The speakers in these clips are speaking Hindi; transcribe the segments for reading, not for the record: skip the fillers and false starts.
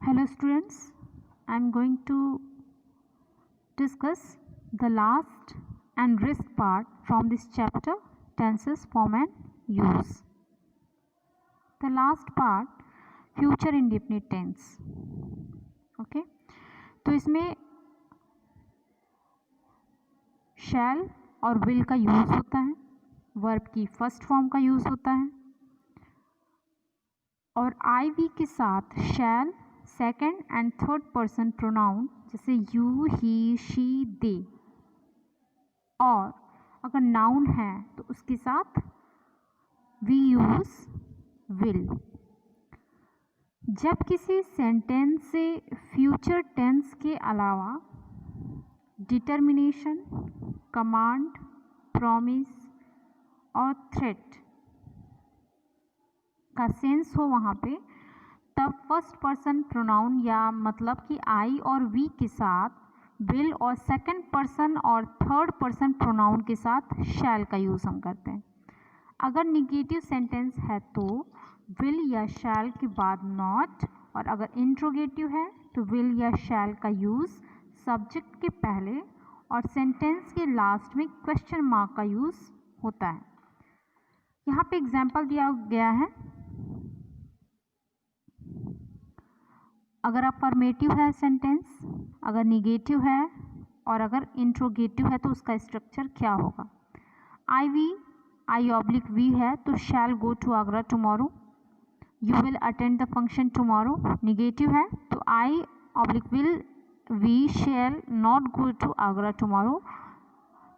Hello students, I am going to discuss the last and rest part from this chapter, tenses, form and use. The last part, future indefinite tense. Okay, तो इसमें shall और will का यूज होता है, वर्ब की फर्स्ट फॉर्म का यूज होता है और आई वी के साथ shall, second and third person pronoun जैसे यू, ही, शी, दे, और अगर नाउन है तो उसके साथ वी यूज विल। जब किसी सेंटेंस से फ्यूचर टेंस के अलावा डिटर्मिनेशन, कमांड, प्रॉमिस और थ्रेट का सेंस हो वहाँ पे, तब फर्स्ट पर्सन प्रोनाउन या मतलब कि आई और वी के साथ विल और सेकंड पर्सन और थर्ड पर्सन प्रोनाउन के साथ शैल का यूज़ हम करते हैं। अगर निगेटिव सेंटेंस है तो विल या शैल के बाद नॉट, और अगर इंट्रोगेटिव है तो विल या शैल का यूज़ सब्जेक्ट के पहले और सेंटेंस के लास्ट में क्वेश्चन मार्क का यूज़ होता है। यहाँ पे एग्जाम्पल दिया गया है। अगर अफर्मेटिव है सेंटेंस, अगर निगेटिव है और अगर इंट्रोगेटिव है तो उसका स्ट्रक्चर क्या होगा। आई ऑब्लिक वी है तो shall go to Agra tomorrow, you will attend the function tomorrow. Negative है तो I oblique will we shall not go to Agra tomorrow,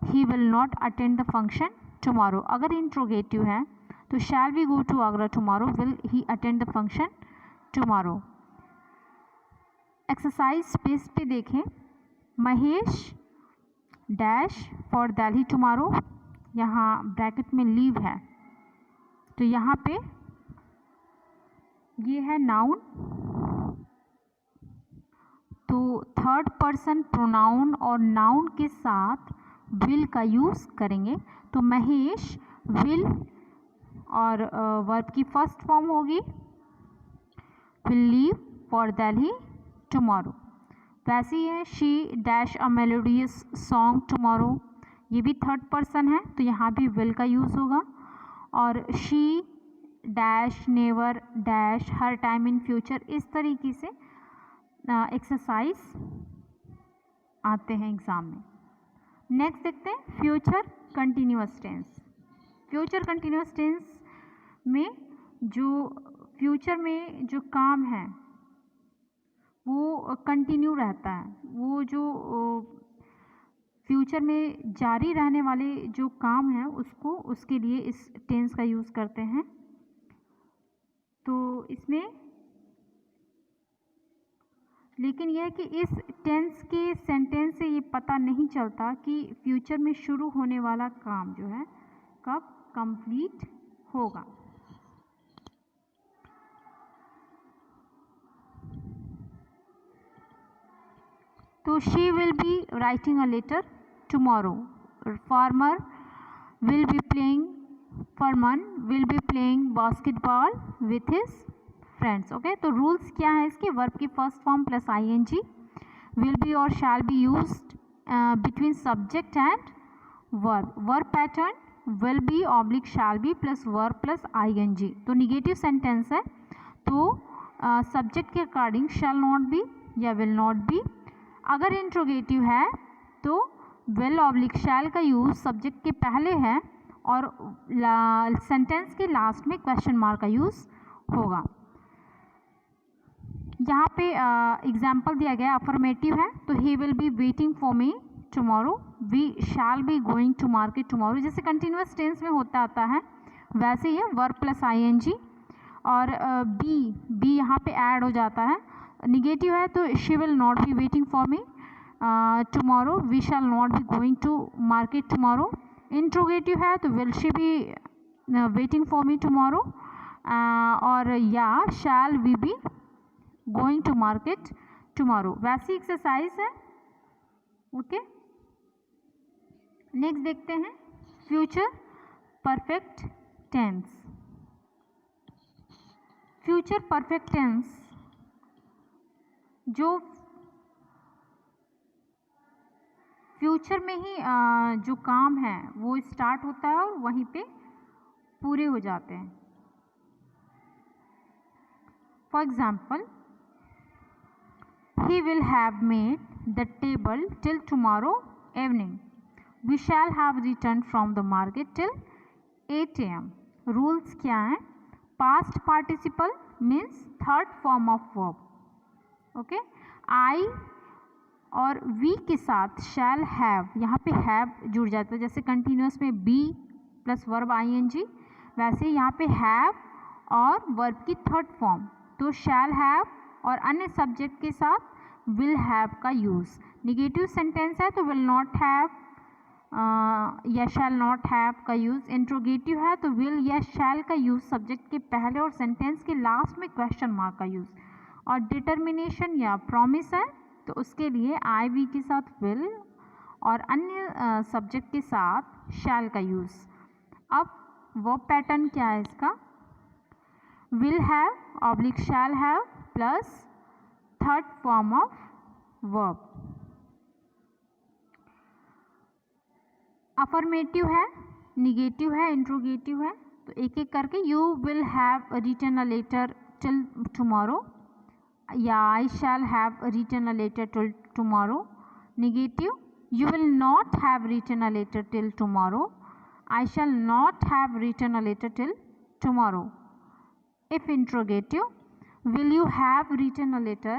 he will not attend the function tomorrow. अगर इंट्रोगेटिव है तो shall we go to Agra tomorrow, will he attend the function tomorrow. Exercise page पे देखें, Mahesh dash for Delhi tomorrow, यहाँ ब्रैकेट में लीव है तो यहाँ पे ये है नाउन, तो थर्ड पर्सन प्रोनाउन और नाउन के साथ विल का यूज़ करेंगे। तो महेश विल और वर्ब की फर्स्ट फॉर्म होगी will leave for Delhi tomorrow. वैसे ही है she dash a melodious song tomorrow, ये भी थर्ड पर्सन है तो यहाँ भी विल का यूज़ होगा। और she dash never dash her time in future, इस तरीके से एक्सरसाइज आते हैं एग्ज़ाम में। नेक्स्ट देखते हैं future continuous tense. Future continuous tense में जो फ्यूचर में जो काम है वो कंटिन्यू रहता है, वो जो फ्यूचर में जारी रहने वाले जो काम है उसको उसके लिए इस टेंस का यूज़ करते हैं। तो इसमें लेकिन यह है कि इस टेंस के सेंटेंस से ये पता नहीं चलता कि फ्यूचर में शुरू होने वाला काम जो है कब कंप्लीट होगा। तो she will be writing a letter tomorrow, farmer will be playing, Farman will be playing basketball with his friends. Okay, तो रूल्स क्या है इसके, वर्ब की first form plus ING, will be और shall be used between subject and verb. Verb pattern will be oblique shall be plus verb plus ING. तो निगेटिव सेंटेंस है तो सब्जेक्ट के अकॉर्डिंग शैल नॉट बी या विल नॉट बी। अगर इंट्रोगेटिव है तो विल ऑब्लिक शैल का यूज़ सब्जेक्ट के पहले है और सेंटेंस के लास्ट में क्वेश्चन मार्क का यूज़ होगा। यहाँ पे एग्जाम्पल दिया गया, अफर्मेटिव है तो he will be waiting for me tomorrow, we shall be going to market tomorrow. जैसे कंटिन्यूअस टेंस में होता आता है वैसे ही है, वर्ब प्लस आईएनजी। और बी यहाँ पे ऐड हो जाता है। निगेटिव है तो she will not be waiting for me tomorrow, we shall not be going to market tomorrow. Interrogative है तो will she be waiting for me tomorrow, और या शैल we be going to market tomorrow. वैसी एक्सरसाइज है। ओके, नेक्स्ट देखते हैं future perfect tense. Future perfect tense जो फ्यूचर में ही जो काम है वो स्टार्ट होता है और वहीं पे पूरे हो जाते हैं। For example, he will have made the table till tomorrow evening. We shall have returned from the market till 8 am. Rules क्या हैं? Past participle means third form of verb, okay. I और वी के साथ शैल हैव, यहाँ पे हैव जुड़ जाता है, जैसे कंटिन्यूस में बी प्लस वर्ब आईएनजी, वैसे यहाँ पे हैव और वर्ब की थर्ड फॉर्म, तो शैल हैव और अन्य सब्जेक्ट के साथ विल हैव का यूज़। निगेटिव सेंटेंस है तो विल नॉट हैव या शैल नॉट हैव का यूज़। इंट्रोगेटिव है तो विल या शैल का यूज़ सब्जेक्ट के पहले और सेंटेंस के लास्ट में क्वेश्चन मार्क का यूज़। और डिटर्मिनेशन या प्रॉमिस है तो उसके लिए आई वी के साथ विल और अन्य सब्जेक्ट के साथ शैल का यूज़। अब वर्ब पैटर्न क्या है इसका? Will have oblique shall have plus third form of verb. Affirmative है, निगेटिव है, इंट्रोगेटिव है, तो एक एक करके you will have written a letter till tomorrow या I shall have written a letter till tomorrow. Negative, you will not have written a letter till tomorrow. I shall not have written a letter till tomorrow. If interrogative, will you have written a letter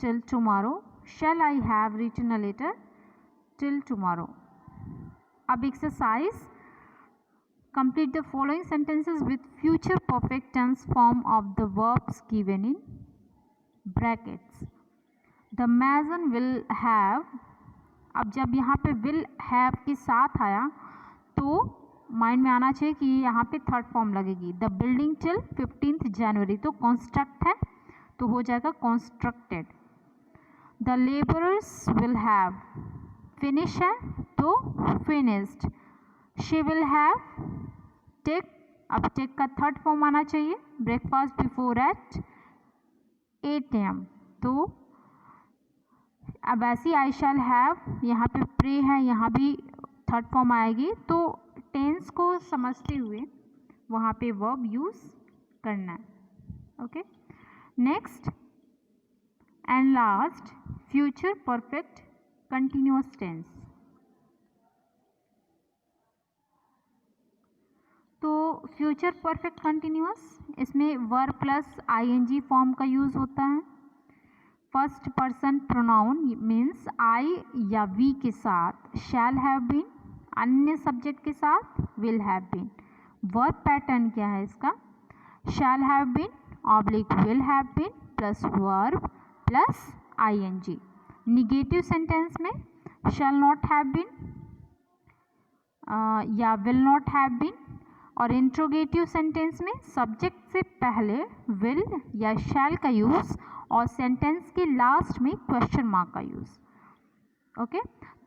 till tomorrow? Shall I have written a letter till tomorrow? अब exercise, complete the following sentences with future perfect tense form of the verbs given in brackets. The mason will have, अब जब यहाँ पे विल हैव के साथ आया तो माइंड में आना चाहिए कि यहाँ पे थर्ड फॉर्म लगेगी। द बिल्डिंग टिल 15 जनवरी, तो कॉन्स्ट्रक्ट है तो हो जाएगा constructed. The labourers will have, finish है तो finished. She will have take, अब टेक का थर्ड फॉर्म आना चाहिए। ब्रेकफास्ट बिफोर एट 8 am, तो अब ऐसी आई शैल हैव, यहाँ पे प्रे है, यहाँ भी थर्ड फॉर्म आएगी, तो टेंस को समझते हुए वहाँ पे वर्ब यूज़ करना है। Okay, next and last, future perfect continuous tense. तो फ्यूचर परफेक्ट कंटिन्यूअस, इसमें वर्ब प्लस आईएनजी फॉर्म का यूज़ होता है। First person pronoun means I या वी के साथ शैल हैव बीन, अन्य सब्जेक्ट के साथ will have been. Verb pattern क्या है इसका? Shall have been oblique will have been plus verb plus ING. Negative sentence में शैल नॉट हैव बीन या विल नॉट हैव बीन, और इंट्रोगेटिव सेंटेंस में सब्जेक्ट से पहले विल या शैल का यूज़ और सेंटेंस के लास्ट में क्वेश्चन मार्क का यूज़। ओके,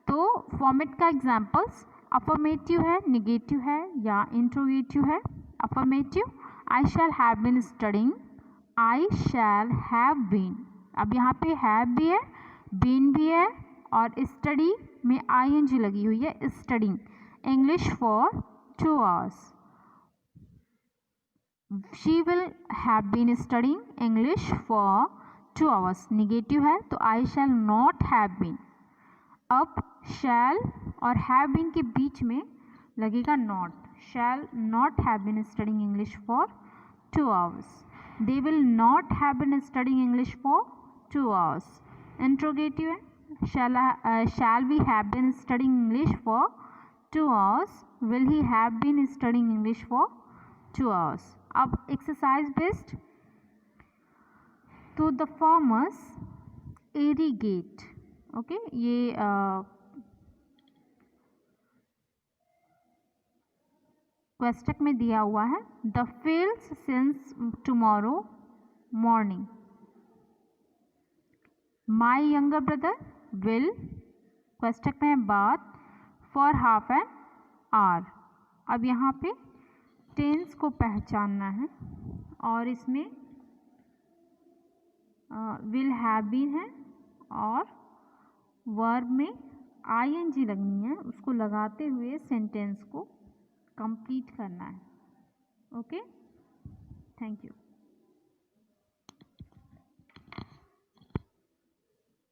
तो फॉर्मेट का एग्जांपल्स, अफर्मेटिव है, निगेटिव है या इंट्रोगेटिव है। Affirmative, I shall have been studying, I shall have been, अब यहाँ पे हैव भी है, बीन भी है और स्टडी में आईएनजी लगी हुई है, studying English for 2 hours। She will have been studying English for 2 hours। Negative है तो I shall not have been। अब shall और have been के बीच में लगेगा not, shall not have been studying English for 2 hours। They will not have been studying English for 2 hours। Interrogative है, shall we have been studying English for 2 hours? Will he have been studying English for 2 hours? अब एक्सरसाइज बेस्ड, तो द फार्मर्स इरिगेट, ओके, ये क्वेश्चन में दिया हुआ है। The fields since tomorrow morning, my younger brother will, question में बात फॉर हाफ एन आवर। अब यहाँ पे टेंस को पहचानना है और इसमें विल हैव बीन है और वर्ब में आईएनजी लगनी है, उसको लगाते हुए सेंटेंस को कंप्लीट करना है। Okay, thank you.